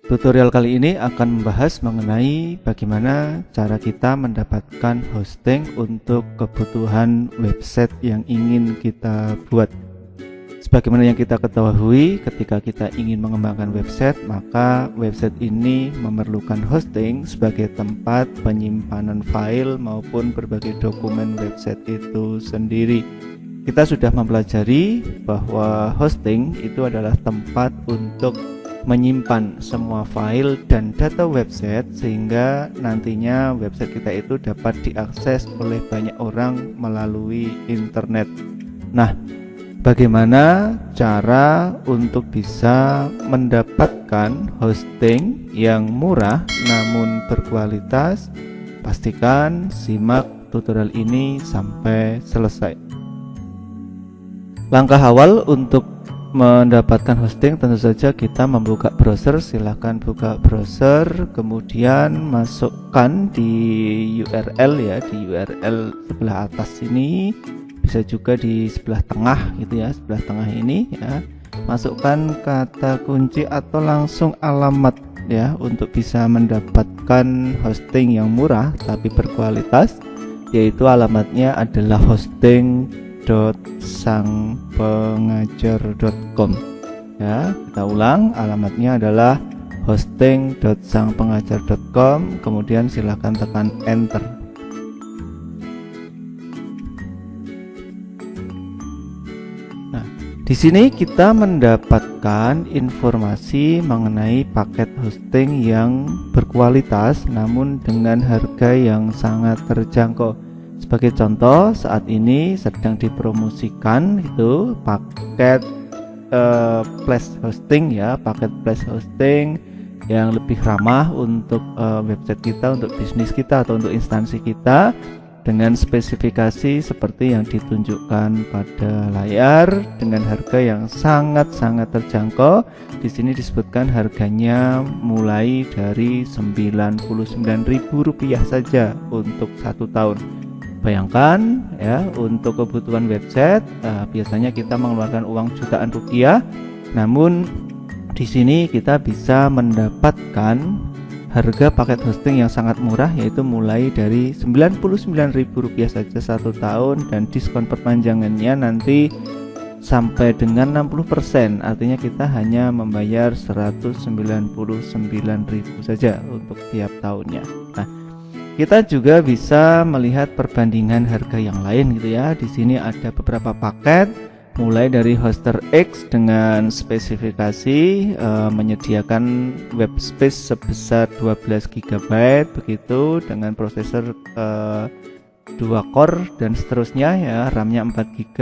Tutorial kali ini akan membahas mengenai bagaimana cara kita mendapatkan hosting untuk kebutuhan website yang ingin kita buat. Sebagaimana yang kita ketahui, ketika kita ingin mengembangkan website, maka website ini memerlukan hosting sebagai tempat penyimpanan file maupun berbagai dokumen website itu sendiri. Kita sudah mempelajari bahwa hosting itu adalah tempat untuk menyimpan semua file dan data website sehingga nantinya website kita itu dapat diakses oleh banyak orang melalui internet. Nah, bagaimana cara untuk bisa mendapatkan hosting yang murah namun berkualitas? Pastikan simak tutorial ini sampai selesai. Langkah awal untuk mendapatkan hosting tentu saja kita membuka browser. Silahkan buka browser, kemudian masukkan di URL ya, di URL sebelah atas ini, bisa juga di sebelah tengah gitu ya, sebelah tengah ini ya. Masukkan kata kunci atau langsung alamat ya untuk bisa mendapatkan hosting yang murah tapi berkualitas, yaitu alamatnya adalah hosting.sangpengajar.com ya. Kita ulang, alamatnya adalah hosting.sangpengajar.com, kemudian silahkan tekan enter. Nah, di sini kita mendapatkan informasi mengenai paket hosting yang berkualitas namun dengan harga yang sangat terjangkau. Sebagai contoh, saat ini sedang dipromosikan itu paket flash hosting ya, paket flash hosting yang lebih ramah untuk website kita, untuk bisnis kita atau untuk instansi kita, dengan spesifikasi seperti yang ditunjukkan pada layar dengan harga yang sangat-sangat terjangkau. Di sini disebutkan harganya mulai dari Rp99.000 saja untuk 1 tahun. Bayangkan ya, untuk kebutuhan website biasanya kita mengeluarkan uang jutaan rupiah, namun di sini kita bisa mendapatkan harga paket hosting yang sangat murah, yaitu mulai dari Rp99.000 saja 1 tahun, dan diskon perpanjangannya nanti sampai dengan 60%, artinya kita hanya membayar Rp199.000 saja untuk tiap tahunnya. Nah, kita juga bisa melihat perbandingan harga yang lain gitu ya. Di sini ada beberapa paket mulai dari Hoster X dengan spesifikasi menyediakan web space sebesar 12 GB begitu, dengan prosesor 2 core dan seterusnya ya, RAM-nya 4 GB,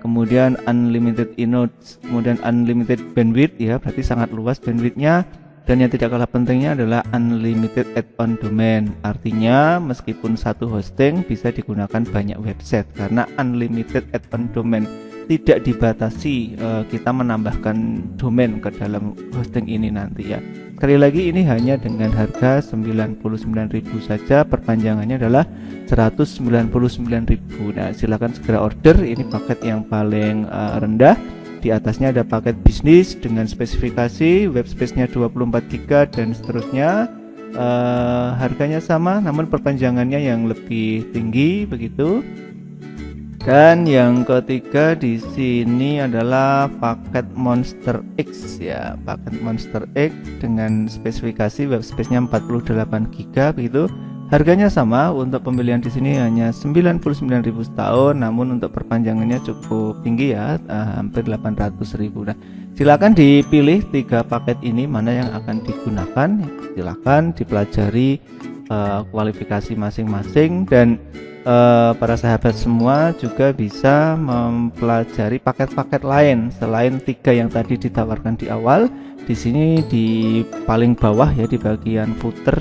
kemudian unlimited inode, kemudian unlimited bandwidth ya, berarti sangat luas bandwidthnya. Dan yang tidak kalah pentingnya adalah unlimited add-on domain. Artinya meskipun satu hosting bisa digunakan banyak website karena unlimited add-on domain. Tidak dibatasi kita menambahkan domain ke dalam hosting ini nanti ya. Sekali lagi, ini hanya dengan harga Rp99.000 saja, perpanjangannya adalah Rp199.000. Nah, silakan segera order, ini paket yang paling rendah. Di atasnya ada paket bisnis dengan spesifikasi web space-nya 24 GB dan seterusnya. Harganya sama namun perpanjangannya yang lebih tinggi begitu. Dan yang ketiga di sini adalah paket Monster X ya, paket Monster X dengan spesifikasi web space-nya 48 GB begitu. Harganya sama, untuk pembelian di sini hanya Rp99.000 setahun, namun untuk perpanjangannya cukup tinggi ya, hampir Rp800.000. Nah, silakan dipilih 3 paket ini mana yang akan digunakan. Silakan dipelajari kualifikasi masing-masing, dan para sahabat semua juga bisa mempelajari paket-paket lain selain 3 yang tadi ditawarkan di awal. Di sini di paling bawah ya, di bagian footer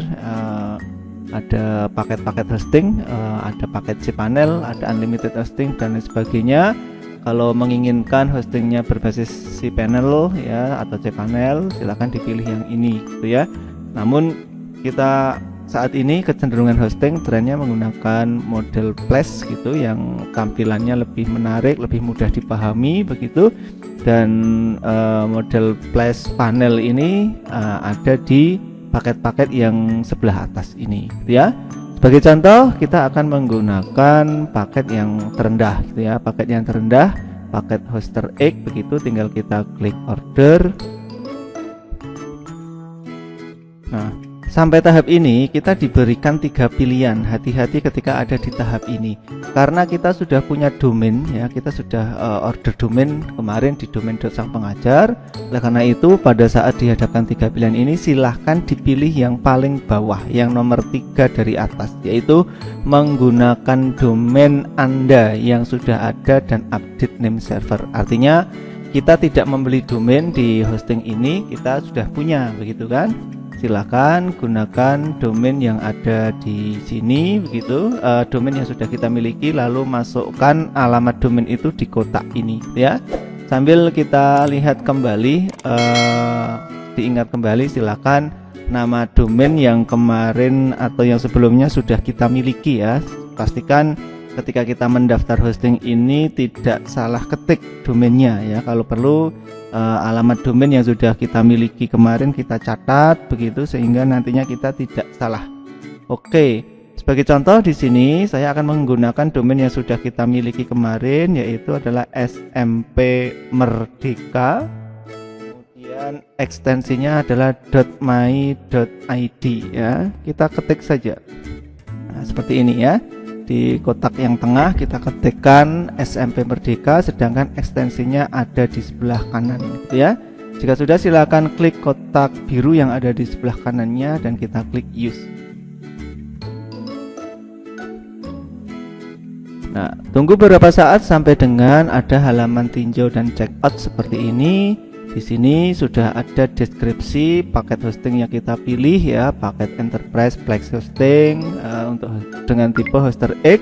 ada paket-paket hosting, ada paket cPanel, ada unlimited hosting dan lain sebagainya. Kalau menginginkan hostingnya berbasis cPanel ya atau cPanel, silahkan dipilih yang ini gitu ya. Namun kita saat ini kecenderungan hosting trennya menggunakan model flash gitu yang tampilannya lebih menarik, lebih mudah dipahami begitu. Dan model flash panel ini ada di paket-paket yang sebelah atas ini gitu ya. Sebagai contoh kita akan menggunakan paket yang terendah gitu ya. Paket yang terendah, paket hoster X begitu, tinggal kita klik order. Nah, sampai tahap ini kita diberikan 3 pilihan. Hati-hati ketika ada di tahap ini, karena kita sudah punya domain ya, kita sudah order domain kemarin di domain.sangpengajar. Oleh karena itu pada saat dihadapkan 3 pilihan ini, silahkan dipilih yang paling bawah, yang nomor 3 dari atas, yaitu menggunakan domain Anda yang sudah ada dan update name server. Artinya kita tidak membeli domain di hosting ini, kita sudah punya begitu kan. Silakan gunakan domain yang ada di sini begitu, domain yang sudah kita miliki, lalu masukkan alamat domain itu di kotak ini ya. Sambil kita lihat kembali, diingat kembali, silakan nama domain yang kemarin atau yang sebelumnya sudah kita miliki ya. Pastikan ketika kita mendaftar hosting ini tidak salah ketik domainnya ya. Kalau perlu alamat domain yang sudah kita miliki kemarin kita catat begitu, sehingga nantinya kita tidak salah. Oke, sebagai contoh di sini saya akan menggunakan domain yang sudah kita miliki kemarin, yaitu adalah SMP Merdeka. Kemudian ekstensinya adalah .my.id ya. Kita ketik saja. Nah, seperti ini ya. Di kotak yang tengah kita ketikkan SMP Merdeka, sedangkan ekstensinya ada di sebelah kanan gitu ya. Jika sudah, silakan klik kotak biru yang ada di sebelah kanannya dan kita klik use. Nah, tunggu beberapa saat sampai dengan ada halaman tinjau dan checkout seperti ini. Di sini sudah ada deskripsi paket hosting yang kita pilih ya, paket Enterprise Flex Hosting untuk dengan tipe hoster X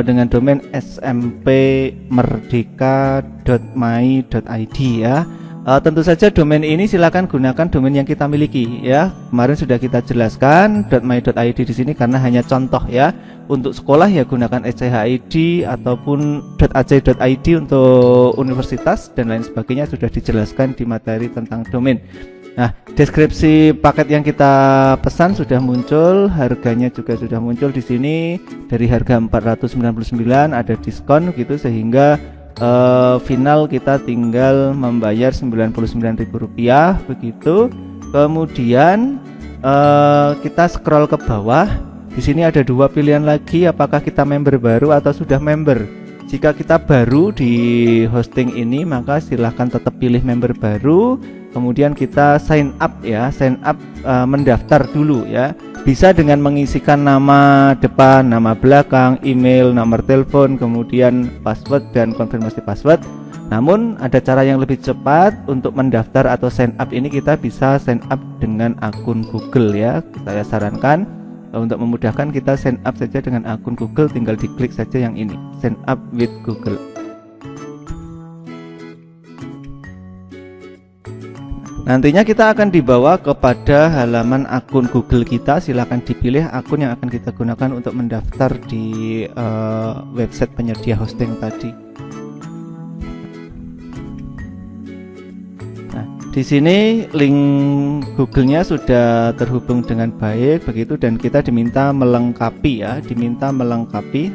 dengan domain smpmerdeka.my.id ya. Tentu saja domain ini silakan gunakan domain yang kita miliki ya. Kemarin sudah kita jelaskan .my.id di sini karena hanya contoh ya. Untuk sekolah ya gunakan SCHID ataupun .ac.id untuk universitas dan lain sebagainya, sudah dijelaskan di materi tentang domain. Nah, deskripsi paket yang kita pesan sudah muncul, harganya juga sudah muncul di sini. Dari harga 499 ada diskon gitu, sehingga final kita tinggal membayar Rp99.000 begitu. Kemudian kita scroll ke bawah. Di sini ada 2 pilihan lagi, apakah kita member baru atau sudah member. Jika kita baru di hosting ini, maka silahkan tetap pilih member baru. Kemudian kita sign up ya, mendaftar dulu ya. Bisa dengan mengisikan nama depan, nama belakang, email, nomor telepon, kemudian password dan konfirmasi password. Namun ada cara yang lebih cepat untuk mendaftar atau sign up ini, kita bisa sign up dengan akun Google ya. Saya sarankan untuk memudahkan kita sign up saja dengan akun Google, tinggal diklik saja yang ini, sign up with Google. Nantinya kita akan dibawa kepada halaman akun Google kita. Silahkan dipilih akun yang akan kita gunakan untuk mendaftar di website penyedia hosting tadi. Di sini link Google-nya sudah terhubung dengan baik begitu, dan kita diminta melengkapi ya,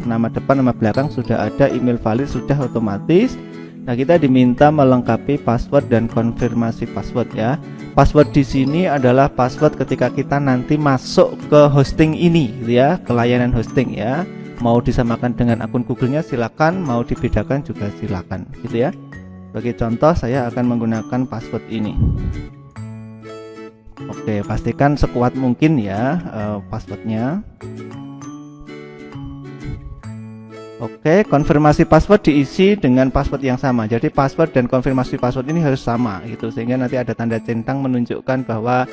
nama depan, nama belakang sudah ada, email valid sudah otomatis. Nah, kita diminta melengkapi password dan konfirmasi password ya. Password di sini adalah password ketika kita nanti masuk ke hosting ini gitu ya, ke layanan hosting ya. Mau disamakan dengan akun Google-nya silakan, mau dibedakan juga silakan gitu ya. Sebagai contoh, saya akan menggunakan password ini. Oke, pastikan sekuat mungkin ya passwordnya. Oke, konfirmasi password diisi dengan password yang sama. Jadi password dan konfirmasi password ini harus sama gitu, sehingga nanti ada tanda centang menunjukkan bahwa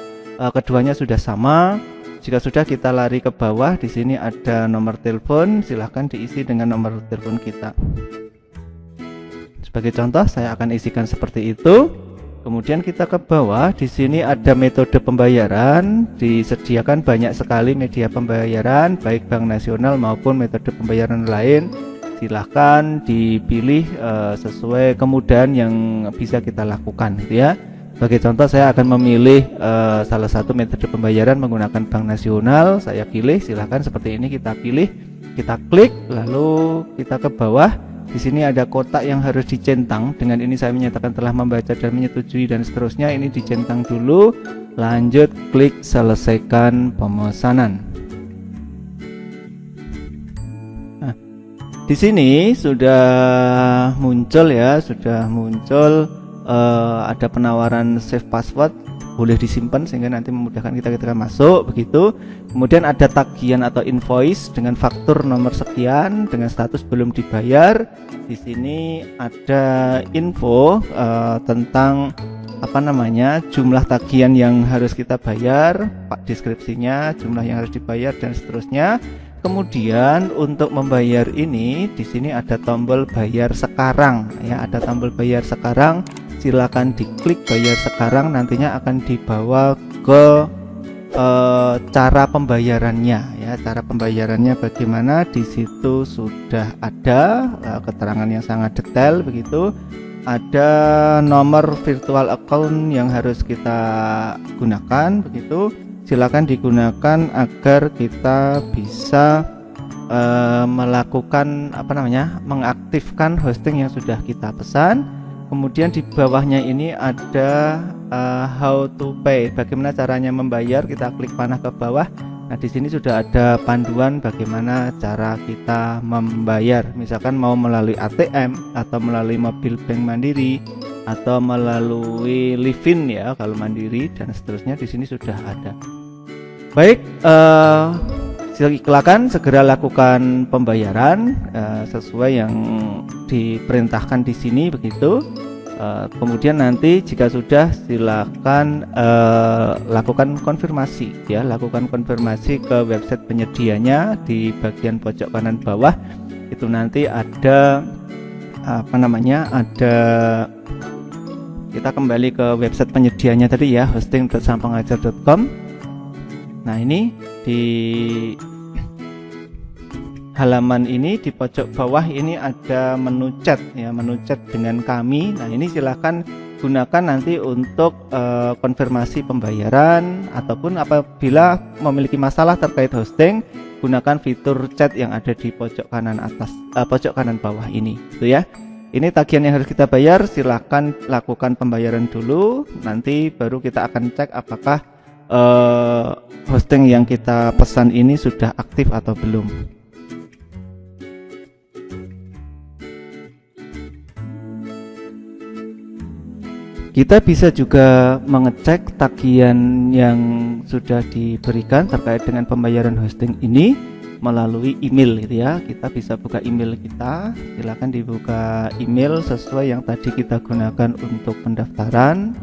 keduanya sudah sama. Jika sudah, kita lari ke bawah. Di sini ada nomor telepon, silahkan diisi dengan nomor telepon kita. Sebagai contoh, saya akan isikan seperti itu. Kemudian kita ke bawah, di sini ada metode pembayaran, disediakan banyak sekali media pembayaran, baik bank nasional maupun metode pembayaran lain. Silahkan dipilih sesuai kemudahan yang bisa kita lakukan, gitu ya. Sebagai contoh, saya akan memilih salah satu metode pembayaran menggunakan bank nasional. Saya pilih, silahkan seperti ini kita pilih, kita klik, lalu kita ke bawah. Di sini ada kotak yang harus dicentang. Dengan ini saya menyatakan telah membaca dan menyetujui dan seterusnya. Ini dicentang dulu. Lanjut klik selesaikan pemesanan. Nah, di sini sudah muncul ya, ada penawaran save password, boleh disimpan sehingga nanti memudahkan kita ketika masuk, begitu. Kemudian ada tagihan atau invoice dengan faktur nomor sekian dengan status belum dibayar. Di sini ada info tentang jumlah tagihan yang harus kita bayar, deskripsinya, jumlah yang harus dibayar dan seterusnya. Kemudian untuk membayar ini di sini ada tombol bayar sekarang ya, ada tombol bayar sekarang. Silakan diklik bayar sekarang, nantinya akan dibawa ke cara pembayarannya ya. Cara pembayarannya bagaimana, di situ sudah ada keterangan yang sangat detail, begitu. Ada nomor virtual account yang harus kita gunakan, begitu. Silakan digunakan agar kita bisa mengaktifkan hosting yang sudah kita pesan. Kemudian di bawahnya ini ada how to pay, bagaimana caranya membayar. Kita klik panah ke bawah. Nah, di sini sudah ada panduan bagaimana cara kita membayar. Misalkan mau melalui ATM atau melalui mobil bank Mandiri atau melalui Livin ya kalau Mandiri dan seterusnya, di sini sudah ada. Baik, silakan segera lakukan pembayaran sesuai yang diperintahkan di sini, begitu. Kemudian nanti jika sudah, silakan lakukan konfirmasi ya, lakukan konfirmasi ke website penyedianya. Di bagian pojok kanan bawah itu nanti ada kita kembali ke website penyedianya tadi ya, hosting.sampengajar.com. Nah, ini di halaman ini di pojok bawah ini ada menu chat ya, menu chat dengan kami. Nah, ini silahkan gunakan nanti untuk konfirmasi pembayaran ataupun apabila memiliki masalah terkait hosting, gunakan fitur chat yang ada di pojok kanan atas, pojok kanan bawah ini, gitu ya. Ini tagihan yang harus kita bayar, silahkan lakukan pembayaran dulu, nanti baru kita akan cek apakah hosting yang kita pesan ini sudah aktif atau belum. Kita bisa juga mengecek tagihan yang sudah diberikan terkait dengan pembayaran hosting ini melalui email, gitu ya. Kita bisa buka email kita, silakan dibuka email sesuai yang tadi kita gunakan untuk pendaftaran.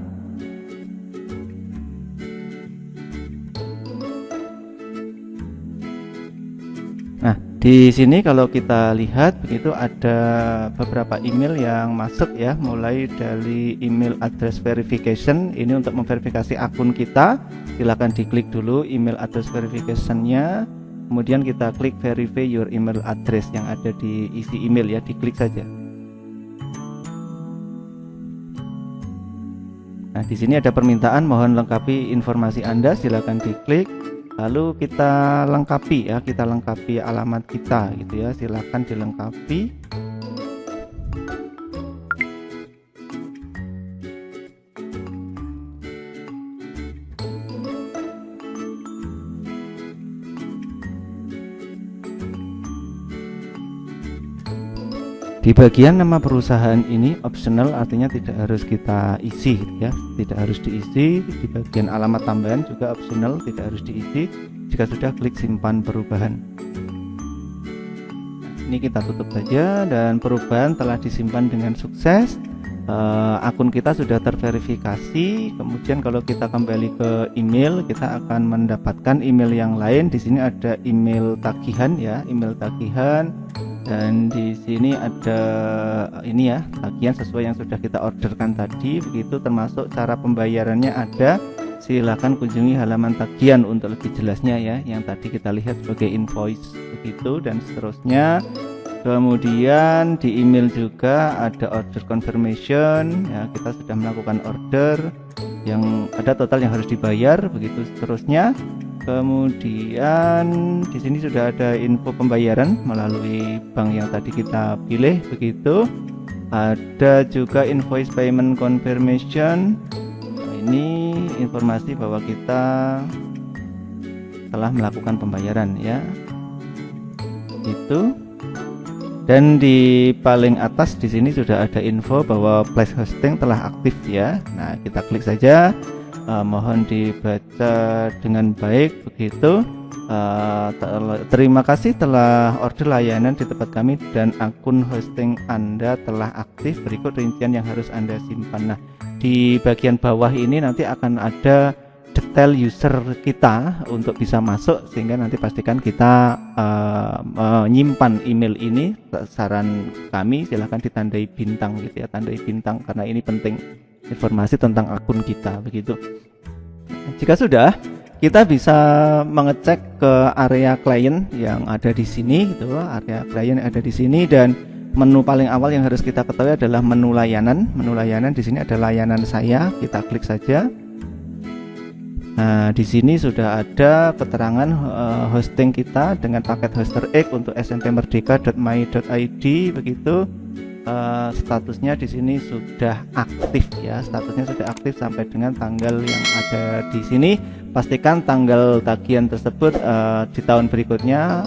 Nah, di sini kalau kita lihat begitu ada beberapa email yang masuk ya, mulai dari email address verification, ini untuk memverifikasi akun kita. Silakan diklik dulu email address verification-nya. Kemudian kita klik verify your email address yang ada di isi email ya, diklik saja. Nah, di sini ada permintaan mohon lengkapi informasi Anda, silakan diklik. Lalu kita lengkapi ya, kita lengkapi alamat kita gitu ya, silakan dilengkapi. Di bagian nama perusahaan ini optional, artinya tidak harus kita isi ya, tidak harus diisi. Di bagian alamat tambahan juga optional, tidak harus diisi. Jika sudah, klik simpan perubahan. Ini kita tutup saja dan perubahan telah disimpan dengan sukses. Akun kita sudah terverifikasi. Kemudian kalau kita kembali ke email, kita akan mendapatkan email yang lain. Di sini ada email tagihan ya, email tagihan. Dan di sini ada ini ya, bagian sesuai yang sudah kita orderkan tadi, begitu, termasuk cara pembayarannya ada. Silakan kunjungi halaman tagihan untuk lebih jelasnya ya, yang tadi kita lihat sebagai invoice begitu dan seterusnya. Kemudian di email juga ada order confirmation ya, kita sudah melakukan order yang ada total yang harus dibayar begitu seterusnya. Kemudian di sini sudah ada info pembayaran melalui bank yang tadi kita pilih begitu. Ada juga invoice payment confirmation. Nah, ini informasi bahwa kita telah melakukan pembayaran ya. Itu. Dan di paling atas di sini sudah ada info bahwa Place Hosting telah aktif ya. Nah, kita klik saja. Mohon dibaca dengan baik begitu. Terima kasih telah order layanan di tempat kami dan akun hosting Anda telah aktif. Berikut rincian yang harus Anda simpan. Nah, di bagian bawah ini nanti akan ada detail user kita untuk bisa masuk, sehingga nanti pastikan kita menyimpan email ini. Saran kami silahkan ditandai bintang gitu ya, tandai bintang karena ini penting informasi tentang akun kita begitu. Jika sudah, kita bisa mengecek ke area klien yang ada di sini gitu, area klien yang ada di sini, dan menu paling awal yang harus kita ketahui adalah menu layanan. Menu layanan di sini ada layanan saya, kita klik saja. Nah, di sini sudah ada keterangan hosting kita dengan paket hoster X untuk smpmerdeka.my.id begitu. Statusnya di sini sudah aktif ya, statusnya sudah aktif sampai dengan tanggal yang ada di sini. Pastikan tanggal tagihan tersebut di tahun berikutnya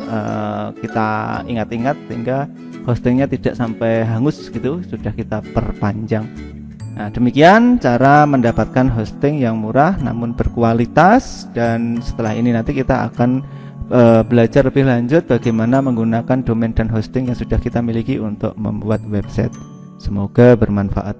kita ingat-ingat sehingga hostingnya tidak sampai hangus gitu, sudah kita perpanjang. Nah, demikian cara mendapatkan hosting yang murah namun berkualitas, dan setelah ini nanti kita akan belajar lebih lanjut bagaimana menggunakan domain dan hosting yang sudah kita miliki untuk membuat website. Semoga bermanfaat.